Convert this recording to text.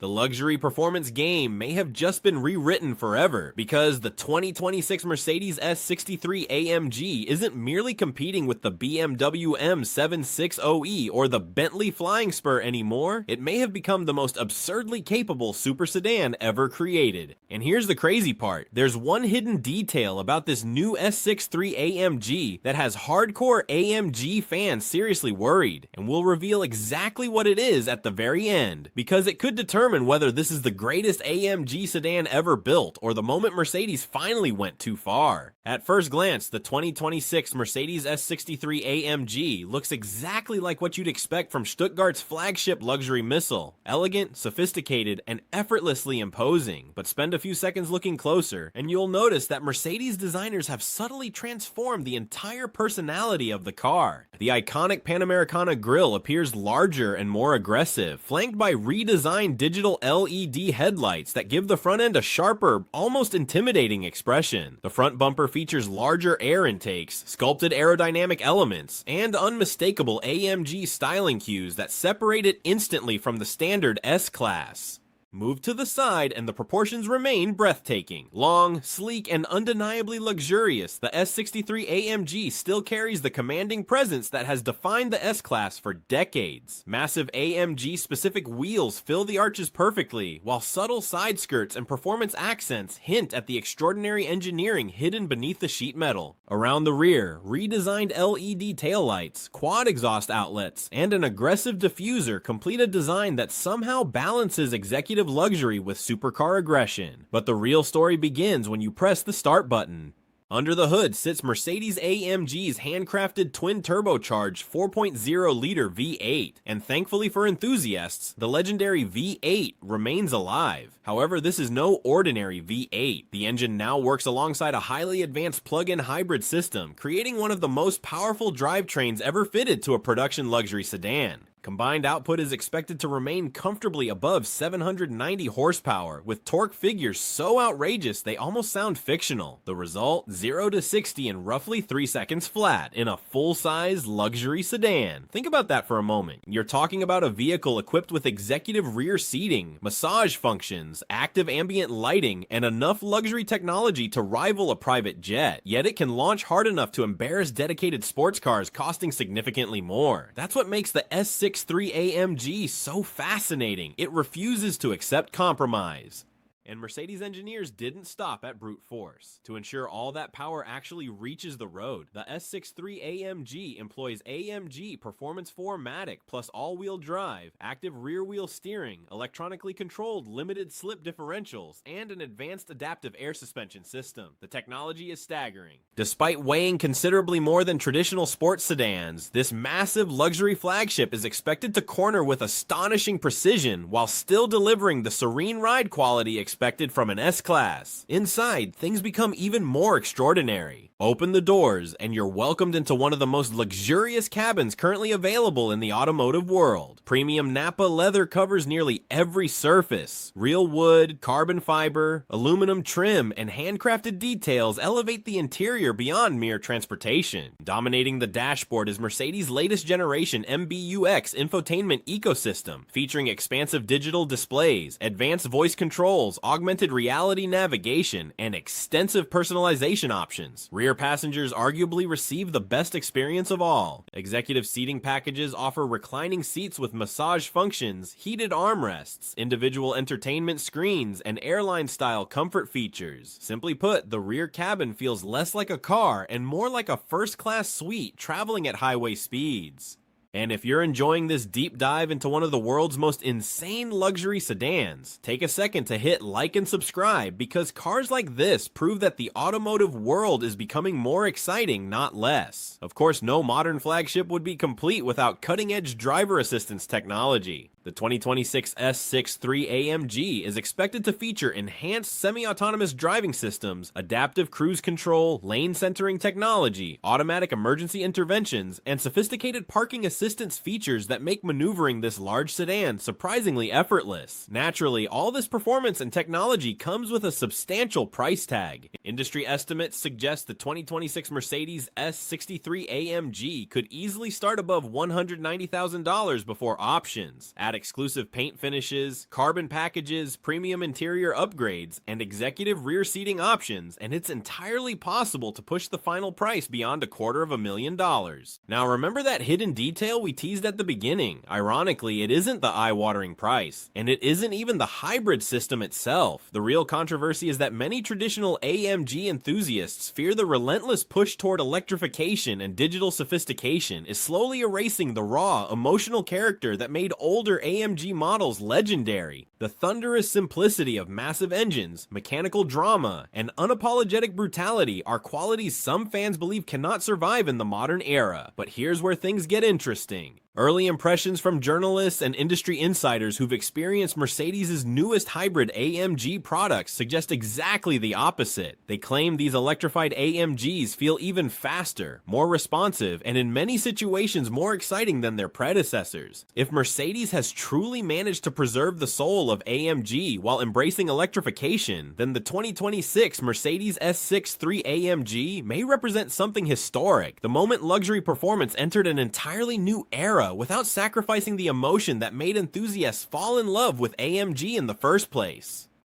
The luxury performance game may have just been rewritten forever, because the 2026 Mercedes S63 AMG isn't merely competing with the BMW M760e or the Bentley Flying Spur anymore. It may have become the most absurdly capable super sedan ever created. And here's the crazy part. There's one hidden detail about this new S63 AMG that has hardcore AMG fans seriously worried, and we'll reveal exactly what it is at the very end, because it could determine whether this is the greatest AMG sedan ever built or the moment Mercedes finally went too far. At first glance, the 2026 Mercedes S63 AMG looks exactly like what you'd expect from Stuttgart's flagship luxury missile. Elegant, sophisticated, and effortlessly imposing. But spend a few seconds looking closer, and you'll notice that Mercedes designers have subtly transformed the entire personality of the car. The iconic Panamericana grille appears larger and more aggressive, flanked by redesigned digital LED headlights that give the front end a sharper, almost intimidating expression. The front bumper features larger air intakes, sculpted aerodynamic elements, and unmistakable AMG styling cues that separate it instantly from the standard S-Class. Move to the side and the proportions remain breathtaking. Long, sleek, and undeniably luxurious, the S63 AMG still carries the commanding presence that has defined the S-Class for decades. Massive AMG-specific wheels fill the arches perfectly, while subtle side skirts and performance accents hint at the extraordinary engineering hidden beneath the sheet metal. Around the rear, redesigned LED taillights, quad exhaust outlets, and an aggressive diffuser complete a design that somehow balances executive luxury with supercar aggression. But the real story begins when you press the start button. Under the hood sits Mercedes AMG's handcrafted twin-turbocharged 4.0-liter V8, and thankfully for enthusiasts, the legendary V8 remains alive. However, this is no ordinary V8. The engine now works alongside a highly advanced plug-in hybrid system, creating one of the most powerful drivetrains ever fitted to a production luxury sedan. Combined output is expected to remain comfortably above 790 horsepower, with torque figures so outrageous they almost sound fictional. The result, 0 to 60 in roughly 3 seconds flat in a full-size luxury sedan. Think about that for a moment. You're talking about a vehicle equipped with executive rear seating, massage functions, active ambient lighting, and enough luxury technology to rival a private jet. Yet it can launch hard enough to embarrass dedicated sports cars costing significantly more. That's what makes the S63 AMG so fascinating. It refuses to accept compromise. And Mercedes engineers didn't stop at brute force. To ensure all that power actually reaches the road, the S63 AMG employs AMG Performance 4MATIC plus all-wheel drive, active rear-wheel steering, electronically controlled limited slip differentials, and an advanced adaptive air suspension system. The technology is staggering. Despite weighing considerably more than traditional sports sedans, this massive luxury flagship is expected to corner with astonishing precision while still delivering the serene ride quality expected from an S-Class. Inside, things become even more extraordinary. Open the doors, and you're welcomed into one of the most luxurious cabins currently available in the automotive world. Premium Nappa leather covers nearly every surface. Real wood, carbon fiber, aluminum trim, and handcrafted details elevate the interior beyond mere transportation. Dominating the dashboard is Mercedes' latest generation MBUX infotainment ecosystem, featuring expansive digital displays, advanced voice controls, augmented reality navigation, and extensive personalization options. Rear passengers arguably receive the best experience of all. Executive seating packages offer reclining seats with massage functions, heated armrests, individual entertainment screens, and airline-style comfort features. Simply put, the rear cabin feels less like a car and more like a first-class suite traveling at highway speeds. And if you're enjoying this deep dive into one of the world's most insane luxury sedans, take a second to hit like and subscribe, because cars like this prove that the automotive world is becoming more exciting, not less. Of course, no modern flagship would be complete without cutting-edge driver assistance technology. The 2026 S63 AMG is expected to feature enhanced semi-autonomous driving systems, adaptive cruise control, lane centering technology, automatic emergency interventions, and sophisticated parking assistance features that make maneuvering this large sedan surprisingly effortless. Naturally, all this performance and technology comes with a substantial price tag. Industry estimates suggest the 2026 Mercedes S63 AMG could easily start above $190,000 before options. Add exclusive paint finishes, carbon packages, premium interior upgrades, and executive rear seating options, and it's entirely possible to push the final price beyond $250,000. Now remember that hidden detail we teased at the beginning? Ironically, it isn't the eye-watering price, and it isn't even the hybrid system itself. The real controversy is that many traditional AMG enthusiasts fear the relentless push toward electrification and digital sophistication is slowly erasing the raw, emotional character that made older AMG models legendary. The thunderous simplicity of massive engines, mechanical drama, and unapologetic brutality are qualities some fans believe cannot survive in the modern era. But here's where things get interesting. Early impressions from journalists and industry insiders who've experienced Mercedes' newest hybrid AMG products suggest exactly the opposite. They claim these electrified AMGs feel even faster, more responsive, and in many situations more exciting than their predecessors. If Mercedes has truly managed to preserve the soul of AMG while embracing electrification, then the 2026 Mercedes S63 AMG may represent something historic, the moment luxury performance entered an entirely new era without sacrificing the emotion that made enthusiasts fall in love with AMG in the first place.